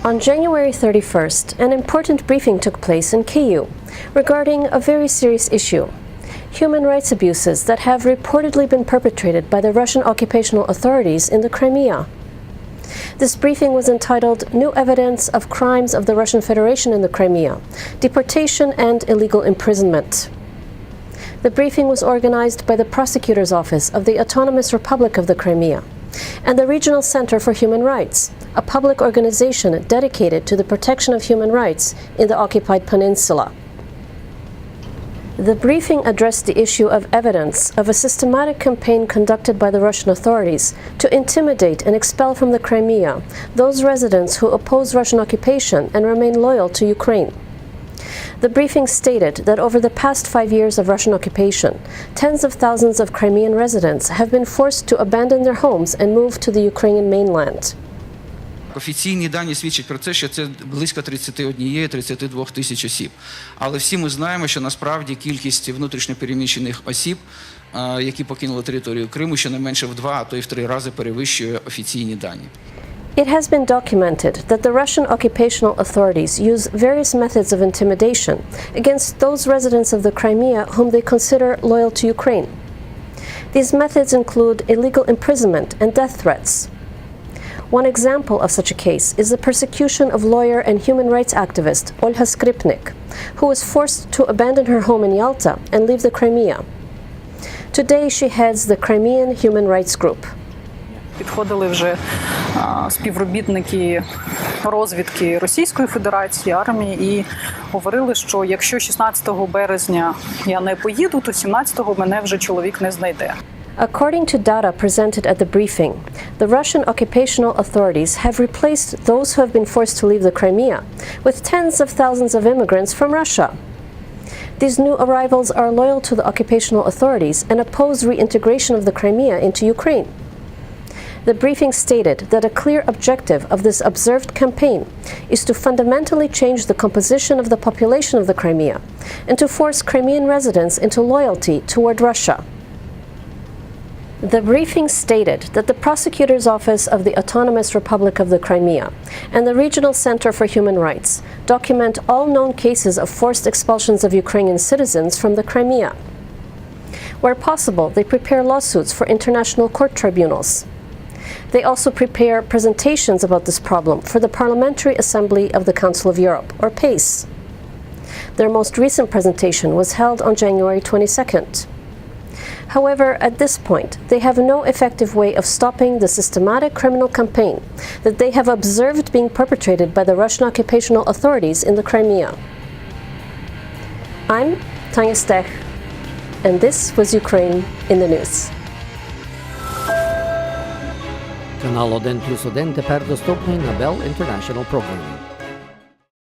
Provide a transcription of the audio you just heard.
On January 31st, an important briefing took place in Kyiv regarding a very serious issue: human rights abuses that have reportedly been perpetrated by the Russian occupational authorities in the Crimea. This briefing was entitled "New Evidence of Crimes of the Russian Federation in the Crimea, Deportation and Illegal Imprisonment." The briefing was organized by the Prosecutor's Office of the Autonomous Republic of the Crimea and the Regional Center for Human Rights, a public organization dedicated to the protection of human rights in the occupied peninsula. The briefing addressed the issue of evidence of a systematic campaign conducted by the Russian authorities to intimidate and expel from the Crimea those residents who oppose Russian occupation and remain loyal to Ukraine. The briefing stated that over the past 5 years of Russian occupation, tens of thousands of Crimean residents have been forced to abandon their homes and move to the Ukrainian mainland. Офіційні дані свідчать про те, що це близько 31-32 тисяч осіб. Але всі ми знаємо, що насправді кількість внутрішньопереміщених осіб, які покинули територію Криму, щонайменше в 2, а то й в 3 рази перевищує офіційні дані. It has been documented that the Russian occupational authorities use various methods of intimidation against those residents of the Crimea whom they consider loyal to Ukraine. These methods include illegal imprisonment and death threats. One example of such a case is the persecution of lawyer and human rights activist Olha Skripnik, who was forced to abandon her home in Yalta and leave the Crimea. Today she heads the Crimean Human Rights Group. Підходили вже співробітники розвідки Російської Федерації, армії, і говорили, що якщо 16 березня я не поїду, то 17-го мене вже чоловік не знайде. According to data presented at the briefing, the Russian occupational authorities have replaced those who have been forced to leave the Crimea with tens of thousands of immigrants from Russia. These new arrivals are loyal to the occupational authorities and oppose reintegration of the Crimea into Ukraine. The briefing stated that a clear objective of this observed campaign is to fundamentally change the composition of the population of the Crimea and to force Crimean residents into loyalty toward Russia. The briefing stated that the Prosecutor's Office of the Autonomous Republic of the Crimea and the Regional Center for Human Rights document all known cases of forced expulsions of Ukrainian citizens from the Crimea. Where possible, they prepare lawsuits for international court tribunals. They also prepare presentations about this problem for the Parliamentary Assembly of the Council of Europe, or PACE. Their most recent presentation was held on January 22nd. However, at this point, they have no effective way of stopping the systematic criminal campaign that they have observed being perpetrated by the Russian occupational authorities in the Crimea. I'm Tania Stech, and this was Ukraine in the News. Канал 1+1 тепер доступний на Bell International Programming.